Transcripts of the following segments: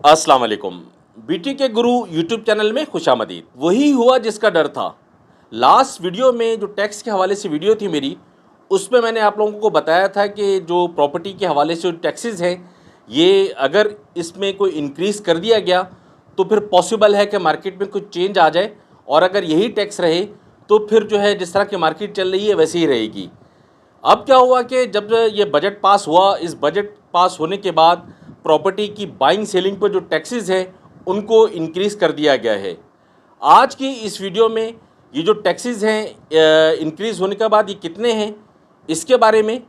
अस्सलाम वालेकुम। बीटी के गुरु यूट्यूब चैनल में खुशामदीद। वही हुआ जिसका डर था। लास्ट वीडियो में जो टैक्स के हवाले से वीडियो थी मेरी, उसमें मैंने आप लोगों को बताया था कि जो प्रॉपर्टी के हवाले से जो टैक्सेस हैं, ये अगर इसमें कोई इंक्रीज़ कर दिया गया तो फिर पॉसिबल है कि मार्केट में कुछ चेंज आ जाए, और अगर यही टैक्स रहे तो फिर जो है जिस तरह की मार्केट चल रही है वैसे ही रहेगी। अब क्या हुआ कि जब ये बजट पास हुआ, इस बजट पास होने के बाद प्रॉपर्टी की बाइंग सेलिंग पर जो टैक्सेस हैं उनको इंक्रीज़ कर दिया गया है। आज की इस वीडियो में ये जो टैक्सेस हैं इंक्रीज़ होने के बाद ये कितने हैं इसके बारे में,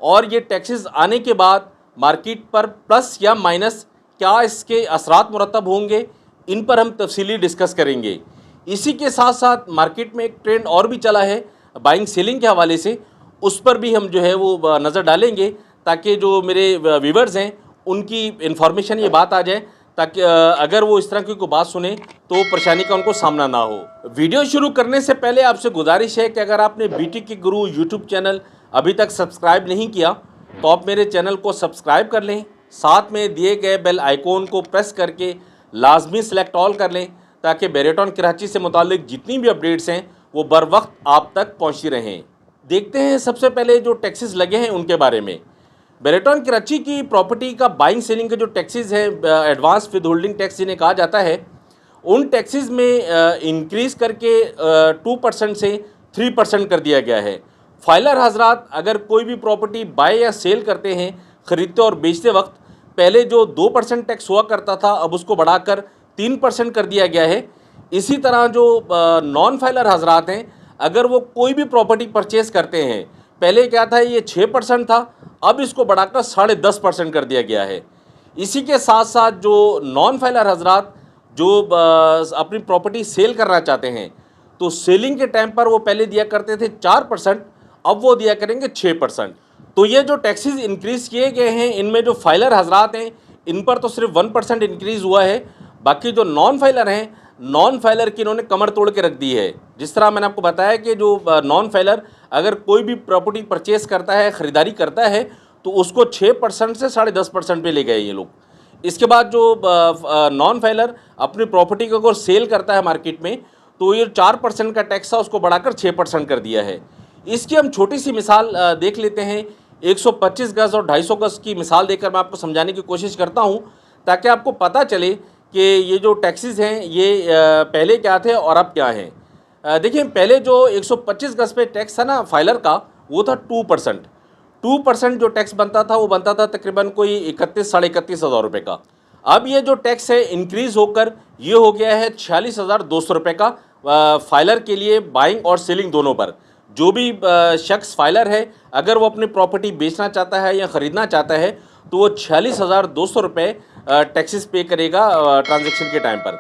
और ये टैक्सेस आने के बाद मार्केट पर प्लस या माइनस क्या इसके असरात मुरतब होंगे, इन पर हम तफसीली डिस्कस करेंगे। इसी के साथ साथ मार्केट में एक ट्रेंड और भी चला है बाइंग सेलिंग के हवाले से, उस पर भी हम जो है वो नज़र डालेंगे ताकि जो मेरे व्यूवर्स हैं उनकी इन्फॉर्मेशन ये बात आ जाए, ताकि अगर वो इस तरह की कोई बात सुने तो परेशानी का उनको सामना ना हो। वीडियो शुरू करने से पहले आपसे गुजारिश है कि अगर आपने बीटी के गुरु यूट्यूब चैनल अभी तक सब्सक्राइब नहीं किया तो आप मेरे चैनल को सब्सक्राइब कर लें, साथ में दिए गए बेल आइकॉन को प्रेस करके लाजमी सेलेक्ट ऑल कर लें ताकि बेरेटॉन कराची से मुतालिक जितनी भी अपडेट्स हैं वो बर वक्त आप तक पहुँचती रहें। देखते हैं सबसे पहले जो टैक्सेस लगे हैं उनके बारे में। बेरेटॉन कराची की प्रॉपर्टी का बाइंग सेलिंग के जो टैक्सेस हैं, एडवांस विद होल्डिंग टैक्स जिन्हें कहा जाता है, उन टैक्सेस में इंक्रीज़ करके 2% से 3% कर दिया गया है। फाइलर हजरात अगर कोई भी प्रॉपर्टी बाय या सेल करते हैं, ख़रीदते और बेचते वक्त, पहले जो 2% टैक्स हुआ करता था अब उसको बढ़ाकर 3% कर दिया गया है। इसी तरह जो नॉन फाइलर हजरात हैं, अगर वो कोई भी प्रॉपर्टी परचेज़ करते हैं, पहले क्या था ये 6% था, अब इसको बढ़ाकर 10.5% कर दिया गया है। इसी के साथ साथ जो नॉन फाइलर हजरात जो अपनी प्रॉपर्टी सेल करना चाहते हैं, तो सेलिंग के टाइम पर वो पहले दिया करते थे 4%, अब वो दिया करेंगे 6%। तो ये जो टैक्सेस इंक्रीज़ किए गए हैं इनमें जो फाइलर हजरात हैं इन पर तो सिर्फ 1% इंक्रीज़ हुआ है, बाकी जो नॉन फाइलर हैं, नॉन फाइलर की इन्होंने कमर तोड़ के रख दी है। जिस तरह मैंने आपको बताया कि जो नॉन फाइलर अगर कोई भी प्रॉपर्टी परचेस करता है, ख़रीदारी करता है, तो उसको 6% से 10.5% पे ले गए ये लोग। इसके बाद जो नॉन फाइलर अपनी प्रॉपर्टी को अगर सेल करता है मार्केट में, तो ये 4% का टैक्स था उसको बढ़ाकर 6% कर दिया है। इसकी हम छोटी सी मिसाल देख लेते हैं। 125 गज़ और 250 गज़ की मिसाल देकर मैं आपको समझाने की कोशिश करता हूँ ताकि आपको पता चले कि ये जो टैक्सेस हैं ये पहले क्या थे और अब क्या हैं। देखिए, पहले जो 125 गज़ पे टैक्स था ना फाइलर का, वो था 2%। 2% जो टैक्स बनता था वो बनता था तकरीबन कोई 31 साढ़े 31 हज़ार रुपये का। अब ये जो टैक्स है इंक्रीज़ होकर ये हो गया है 46,200 रुपये का फाइलर के लिए, बाइंग और सेलिंग दोनों पर। जो भी शख्स फाइलर है अगर वो अपनी प्रॉपर्टी बेचना चाहता है या ख़रीदना चाहता है तो वो 46,200 रुपये टैक्सेस पे करेगा ट्रांजैक्शन के टाइम पर।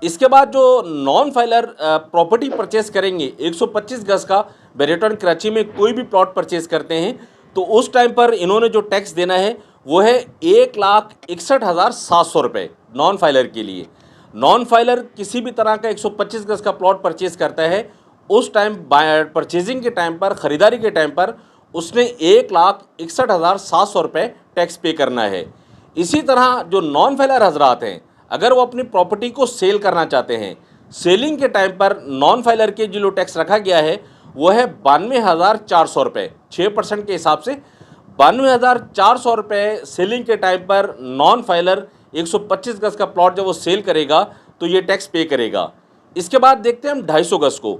इसके बाद जो नॉन फाइलर प्रॉपर्टी परचेस करेंगे, 125 गज़ का बेरेटॉन कराची में कोई भी प्लॉट परचेस करते हैं, तो उस टाइम पर इन्होंने जो टैक्स देना है वो है 1,61,700 रुपये नॉन फाइलर के लिए। नॉन फाइलर किसी भी तरह का 125 गज़ का प्लॉट परचेस करता है, उस टाइम परचेजिंग के टाइम पर, ख़रीदारी के टाइम पर उसने 1,61,700 रुपये टैक्स पे करना है। इसी तरह जो नॉन फाइलर हजरात हैं, अगर वो अपनी प्रॉपर्टी को सेल करना चाहते हैं, सेलिंग के टाइम पर नॉन फाइलर के जो टैक्स रखा गया है वो है 92,400 रुपये। 6% के हिसाब से 92,400 रुपये सेलिंग के टाइम पर नॉन फाइलर 125 गज़ का प्लॉट जब वो सेल करेगा तो ये टैक्स पे करेगा। इसके बाद देखते हैं हम 250 गज़ को।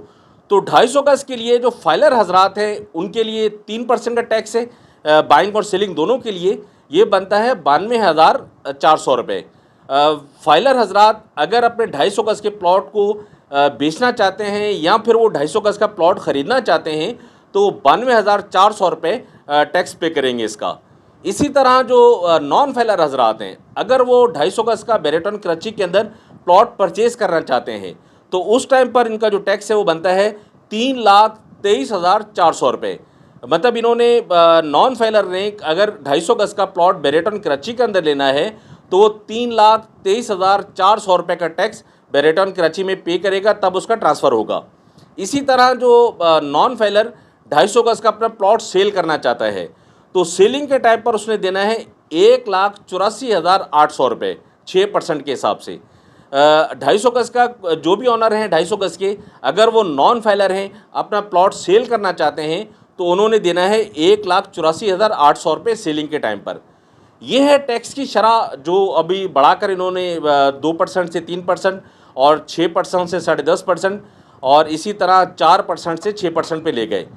तो 250 गज़ के लिए जो फाइलर हजरात हैं उनके लिए 3% का टैक्स है, बाइंग और सेलिंग दोनों के लिए ये बनता है 92,400 रुपये। फाइलर हजरात अगर अपने 250 गज़ के प्लॉट को बेचना चाहते हैं या फिर वो 250 गज़ का प्लॉट ख़रीदना चाहते हैं तो 92,400 रुपये टैक्स पे करेंगे इसका। इसी तरह जो नॉन फाइलर हजरात हैं, अगर वो 250 गज़ का बेरेटॉन कराची के अंदर प्लॉट परचेज़ करना चाहते हैं तो उस टाइम पर इनका जो टैक्स है वो बनता है 3,23,400 रुपये। मतलब इन्होंने नॉन फाइलर ने अगर 250 गज़ का प्लॉट बेरेटॉन कराची के अंदर लेना है तो वो 3,23,400 रुपये का टैक्स बेरेटॉन कराची में पे करेगा, तब उसका ट्रांसफ़र होगा। इसी तरह जो नॉन फाइलर 250 गज़ का अपना प्लॉट सेल करना चाहता है तो सेलिंग के टाइम पर उसने देना है 1,84,800 रुपये 6% के हिसाब से। 250 गज का जो भी ऑनर हैं 250 गज के, अगर वो नॉन फाइलर हैं, अपना प्लॉट सेल करना चाहते हैं, तो उन्होंने देना है 1,84,800 रुपये सेलिंग के टाइम पर। ये है टैक्स की शरह जो अभी बढ़ाकर इन्होंने 2% से 3% और 6% से 10.5% और इसी तरह 4% से 6% पे ले गए।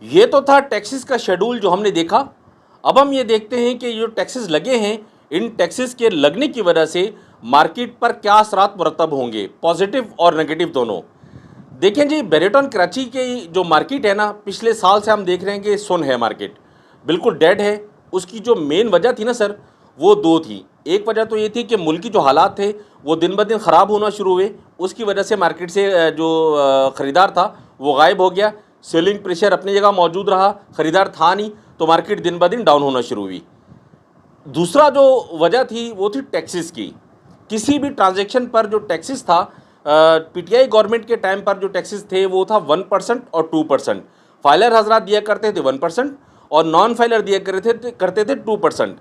ये तो था टैक्सेस का शेड्यूल जो हमने देखा। अब हम ये देखते हैं कि जो टैक्सेस लगे हैं, इन टैक्सेस के लगने की वजह से मार्केट पर क्या असरात मुरतब होंगे, पॉजिटिव और नेगेटिव दोनों। देखें जी, बेरेटन कराची की जो मार्केट है ना, पिछले साल से हम देख रहे हैं कि सुन है मार्केट, बिल्कुल डेड है। उसकी जो मेन वजह थी ना सर, वो दो थी। एक वजह तो ये थी कि मुल्की जो हालात थे वो दिन ब दिन ख़राब होना शुरू हुए, उसकी वजह से मार्केट से जो ख़रीदार था वो गायब हो गया। सेलिंग प्रेशर अपनी जगह मौजूद रहा, ख़रीदार था नहीं, तो मार्केट दिन ब दिन डाउन होना शुरू हुई। दूसरा जो वजह थी वो थी टैक्सेस की। किसी भी ट्रांजैक्शन पर जो टैक्सेस था, पीटीआई गवर्नमेंट के टाइम पर जो टैक्सेस थे वो था 1% और 2%। फाइलर हजरात दिया करते थे 1% और नॉन फाइलर दिया करते थे 2%।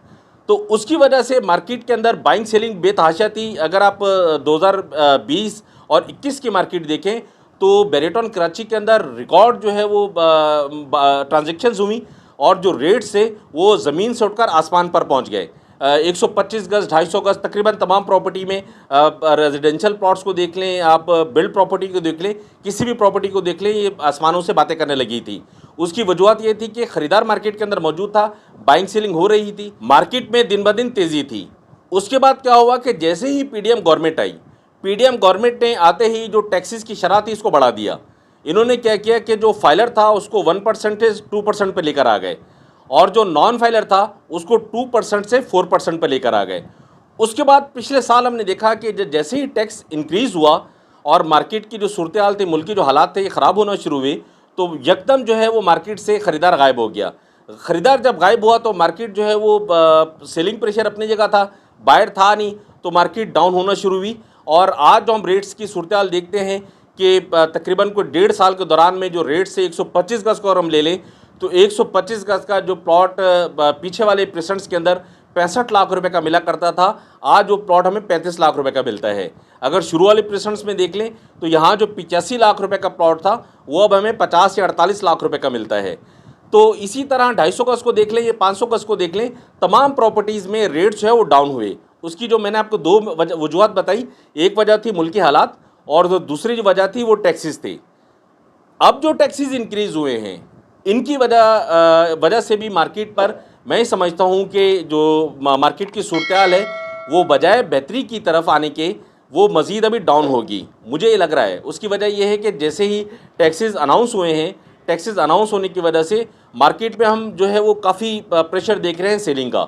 तो उसकी वजह से मार्केट के अंदर बाइंग सेलिंग बेतहाशा थी। अगर आप 2020 और 21 की मार्केट देखें तो बेरेटन कराची के अंदर रिकॉर्ड जो है वो ट्रांजेक्शन्स हुई और जो रेट्स थे वो ज़मीन से उठकर आसमान पर पहुंच गए। 125 गज, 250 गज, तकरीबन तमाम प्रॉपर्टी में, रेजिडेंशियल प्लॉट्स को देख लें, आप बिल्ड प्रॉपर्टी को देख लें, किसी भी प्रॉपर्टी को देख लें, ये आसमानों से बातें करने लगी थी। उसकी वजूहत ये थी कि ख़रीदार मार्केट के अंदर मौजूद था, बाइंग सेलिंग हो रही थी, मार्केट में दिन ब दिन तेज़ी थी। उसके बाद क्या हुआ कि जैसे ही पीडीएम गवर्नमेंट आई, पीडीएम गवर्नमेंट ने आते ही जो टैक्सेस की शरह थी इसको बढ़ा दिया। इन्होंने क्या किया कि जो फाइलर था उसको 1% से 2% पर लेकर आ गए और जो नॉन फाइलर था उसको 2% से 4% पर लेकर आ गए। उसके बाद पिछले साल हमने देखा कि जैसे ही टैक्स इंक्रीज़ हुआ और मार्केट की जो सूरत हाल थी, मुल्क की जो हालात थे, ये ख़राब होना शुरू हुए, तो यकदम जो है वो मार्केट से ख़रीदार गायब हो गया। ख़रीदार जब गायब हुआ तो मार्केट जो है वो सेलिंग प्रेशर अपनी जगह था, बायर था नहीं, तो मार्केट डाउन होना शुरू हुई। और आज जो हम रेट्स की सूरत हाल देखते हैं कि तकरीबन कोई 1.5 साल के दौरान में जो रेट्स से 125 गज को अगर हम ले लें तो 125 गज का जो प्लॉट पीछे वाले प्रेसेंट्स के अंदर 65 लाख रुपए का मिला करता था, आज वो प्लॉट हमें 35 लाख रुपए का मिलता है। अगर शुरू वाले प्रेसेंट्स में देख लें तो यहाँ जो 85 लाख रुपए का प्लॉट था वो अब हमें 50 या 48 लाख रुपए का मिलता है। तो इसी तरह 250 गज को देख लें या 500 गज को देख लें, तमाम प्रॉपर्टीज़ में रेट जो है वो डाउन हुए। उसकी जो मैंने आपको दो वजूहत बताई, एक वजह थी मुल्की हालात और जो दूसरी जो वजह थी वो टैक्सेस थे। अब जो टैक्सेस इंक्रीज़ हुए हैं इनकी वजह से भी मार्केट पर मैं समझता हूँ कि जो मार्केट की सूरत हाल है वो बजाय बेहतरी की तरफ आने के वो मज़ीद अभी डाउन होगी, मुझे ये लग रहा है। उसकी वजह यह है कि जैसे ही टैक्सेस अनाउंस हुए हैं, टैक्सेस अनाउंस होने की वजह से मार्केट में हम जो है वो काफ़ी प्रेशर देख रहे हैं सेलिंग का।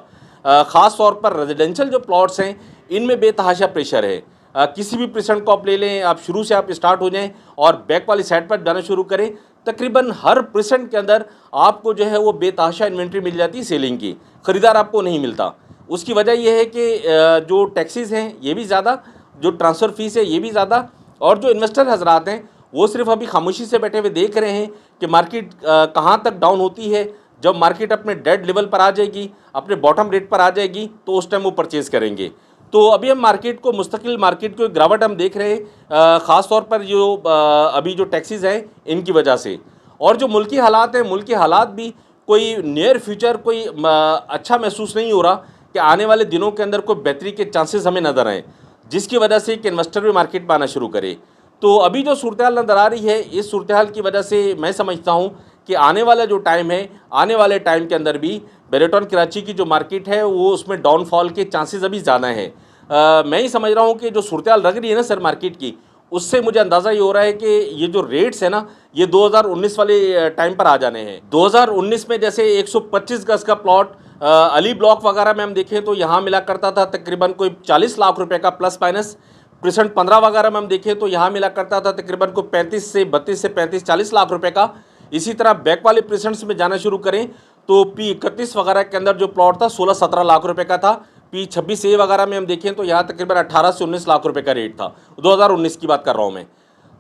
ख़ास तौर पर रेजिडेंशियल जो प्लॉट्स हैं इनमें बेतहाशा प्रेशर है। किसी भी प्रेसेंट को आप ले लें, आप शुरू से आप स्टार्ट हो जाएं और बैक वाली साइड पर जाना शुरू करें, तकरीबन हर प्रेसेंट के अंदर आपको जो है वो बेतहाशा इन्वेंट्री मिल जाती है सेलिंग की, ख़रीदार आपको नहीं मिलता। उसकी वजह यह है कि जो टैक्सेस हैं ये भी ज़्यादा, जो ट्रांसफ़र फ़ीस है ये भी ज़्यादा, और जो इन्वेस्टर हजरात हैं वो सिर्फ अभी खामोशी से बैठे हुए देख रहे हैं कि मार्केट कहाँ तक डाउन होती है। जब मार्केट अपने डेड लेवल पर आ जाएगी, अपने बॉटम रेट पर आ जाएगी, तो उस टाइम वो परचेज़ करेंगे। तो अभी हम मार्केट को, मुस्तकिल मार्केट को गिरावट हम देख रहे हैं, ख़ास तौर पर जो अभी जो टैक्सेस हैं इनकी वजह से। और जो मुल्की हालात हैं, मुल्की हालात भी कोई नियर फ्यूचर कोई अच्छा महसूस नहीं हो रहा कि आने वाले दिनों के अंदर कोई बेहतरी के चांसेस हमें नज़र आएँ, जिसकी वजह से एक इन्वेस्टर भी मार्केट में आना शुरू करे। तो अभी जो सूरत हाल नज़र आ रही है, इस सूरत हाल की वजह से मैं समझता हूँ कि आने वाला जो टाइम है, आने वाले टाइम के अंदर भी बेरेटन कराची की जो मार्केट है वो उसमें डाउनफॉल के चांसेस अभी ज़्यादा हैं। मैं ही समझ रहा हूँ कि जो सूरत हाल लग रही है ना सर मार्केट की, उससे मुझे अंदाज़ा ये हो रहा है कि ये जो रेट्स है ना ये 2019 वाले टाइम पर आ जाने हैं। 2019 में जैसे 125 गज का प्लॉट अली ब्लॉक वगैरह में हम देखें तो यहाँ मिला करता था तकरीबन कोई 40 लाख रुपए का प्लस माइनस। प्रेसेंट 15 वगैरह में हम देखें तो यहाँ मिला करता था तकरीबन कोई 32 से 40 लाख रुपए का। इसी तरह बैक वाले प्रेसेंट्स में जाना शुरू करें तो P31 वगैरह के अंदर जो प्लॉट था 16-17 लाख रुपए का था। P26A वगैरह में हम देखें तो यहाँ तकरीबन 18 से 19 लाख रुपए का रेट था। 2019 की बात कर रहा हूँ मैं।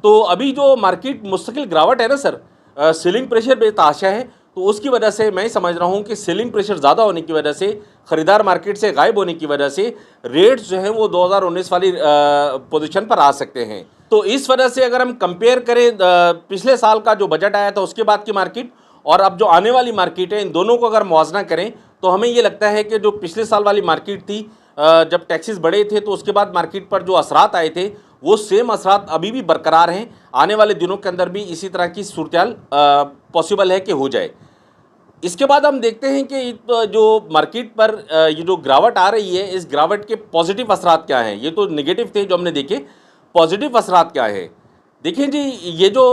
तो अभी जो मार्केट मुस्तकिल गिरावट है ना सर, सेलिंग प्रेशर बेतहाशा है, तो उसकी वजह से मैं समझ रहा हूँ कि सेलिंग प्रेशर ज़्यादा होने की वजह से ख़रीदार मार्केट से गायब होने की वजह से रेट्स जो हैं वो 2019 वाली पोजीशन पर आ सकते हैं। तो इस वजह से अगर हम कंपेयर करें पिछले साल का जो बजट आया था उसके बाद की मार्केट और अब जो आने वाली मार्केट है, इन दोनों को अगर मुआवजा करें तो हमें ये लगता है कि जो पिछले साल वाली मार्केट थी, जब टैक्सेस बढ़े थे तो उसके बाद मार्केट पर जो असरात आए थे वो सेम असरात अभी भी बरकरार हैं। आने वाले दिनों के अंदर भी इसी तरह की सूरत पॉसिबल है कि हो जाए। इसके बाद हम देखते हैं कि जो मार्केट पर ये जो गिरावट आ रही है, इस गिरावट के पॉजिटिव असरात क्या हैं। ये तो नेगेटिव थे जो हमने देखे, पॉजिटिव असरात क्या है। देखिए जी, ये जो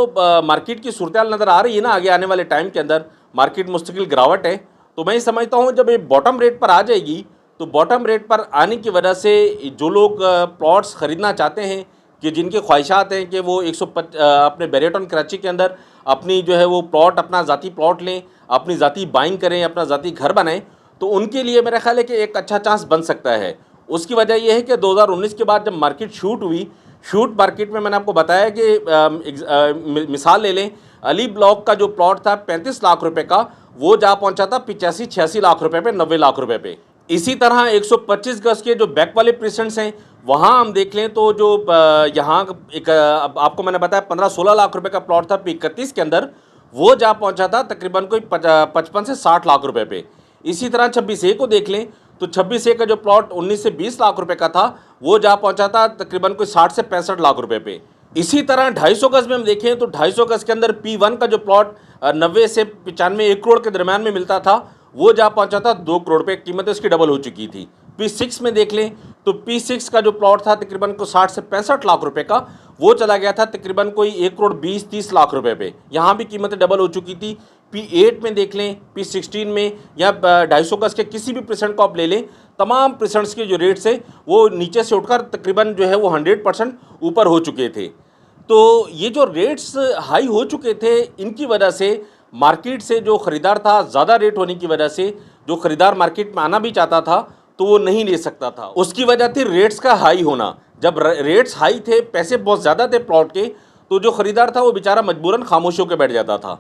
मार्केट की सूरत नज़र आ रही है ना, आगे आने वाले टाइम के अंदर मार्केट मुस्तकिल गिरावट है, तो मैं समझता हूँ जब ये बॉटम रेट पर आ जाएगी तो बॉटम रेट पर आने की वजह से जो लोग प्लॉट्स ख़रीदना चाहते हैं, कि जिनके ख्वाहिशात हैं कि वो अपने बैरियटन कराची के अंदर अपनी जो है वो प्लॉट, अपना ज़ाती प्लॉट लें, अपनी ज़ाती बाइंग करें, अपना ज़ाती घर बनाएं, तो उनके लिए मेरा ख्याल है कि एक अच्छा चांस बन सकता है। उसकी वजह यह है कि 2019 के बाद जब मार्केट शूट हुई, शूट मार्केट में मैंने आपको बताया कि मिसाल ले लें, अली ब्लॉक का जो प्लॉट था 35 लाख रुपए का, वो जा पहुंचा था 85-86 लाख रुपए पे, 90 लाख रुपए पे। इसी तरह 125 गज के जो बैक वाले प्रेसेंट्स हैं वहाँ हम देख लें तो जो यहाँ एक आपको मैंने बताया 15-16 लाख रुपए का प्लॉट था P31 के अंदर, वो जा पहुंचा था तकरीबन कोई 55 से 60 लाख रुपए पे। इसी तरह 26A को देख लें तो 26A का जो प्लॉट 19 से 20 लाख रुपए का था, वो जा पहुंचा था तकरीबन कोई 60 से 65 लाख रुपए पे। इसी तरह 250 गज में हम देखें तो 250 गज के अंदर P1 का जो प्लॉट 90 से 95 1 करोड़ के दरमियान में मिलता था, वो जा पहुंचा था 2 करोड़ पे, कीमत उसकी डबल हो चुकी थी। P6 में देख लें तो P6 का जो प्लॉट था तकरीबन को 60 से 65 लाख रुपए का, वो चला गया था तकरीबन कोई 1 करोड़ 20-30 लाख रुपए पे, यहाँ भी कीमतें डबल हो चुकी थी। P8 में देख लें, P16 में या 250 गज के किसी भी परसेंट को आप ले लें, तमाम परसेंट्स के जो रेट्स है वो नीचे से उठकर तकरीबन जो है वो 100% ऊपर हो चुके थे। तो ये जो रेट्स हाई हो चुके थे, इनकी वजह से मार्केट से जो ख़रीदार था, ज़्यादा रेट होने की वजह से जो ख़रीदार मार्केट में आना भी चाहता था तो वो नहीं ले सकता था। उसकी वजह थी रेट्स का हाई होना। जब रेट्स हाई थे, पैसे बहुत ज़्यादा थे प्लॉट के, तो जो ख़रीदार था वो बेचारा मजबूरन खामोश होकर बैठ जाता था।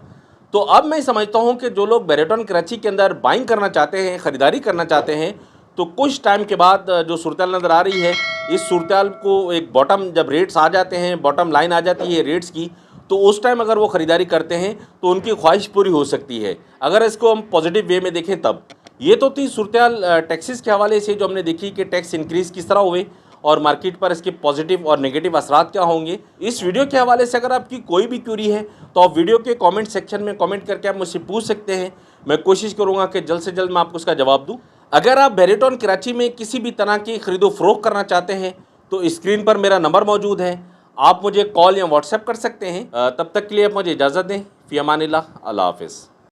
तो अब मैं समझता हूँ कि जो लोग बैरियटन कराची के अंदर बाइंग करना चाहते हैं, ख़रीदारी करना चाहते हैं, तो कुछ टाइम के बाद जो सूरत नज़र आ रही है, इस सूरत को एक बॉटम, जब रेट्स आ जाते हैं, बॉटम लाइन आ जाती है रेट्स की, तो उस टाइम अगर वो ख़रीदारी करते हैं तो उनकी ख्वाहिश पूरी हो सकती है, अगर इसको हम पॉजिटिव वे में देखें तब। ये तो थी सूरत टैक्सेस के हवाले से जो हमने देखी कि टैक्स इंक्रीज़ किस तरह हुए और मार्केट पर इसके पॉजिटिव और नेगेटिव असरात क्या होंगे। इस वीडियो के हवाले से अगर आपकी कोई भी क्यूरी है तो आप वीडियो के कमेंट सेक्शन में कमेंट करके आप मुझसे पूछ सकते हैं। मैं कोशिश करूँगा कि जल्द से जल्द मैं आपको उसका जवाब दूँ। अगर आप बैरियटन कराची में किसी भी तरह की ख़रीदो फ़रोख्त करना चाहते हैं तो स्क्रीन पर मेरा नंबर मौजूद है, आप मुझे कॉल या व्हाट्सएप कर सकते हैं। तब तक के लिए आप मुझे इजाज़त दें। फ़ी अमानिल्लाह, अल्लाह हाफ़िज़।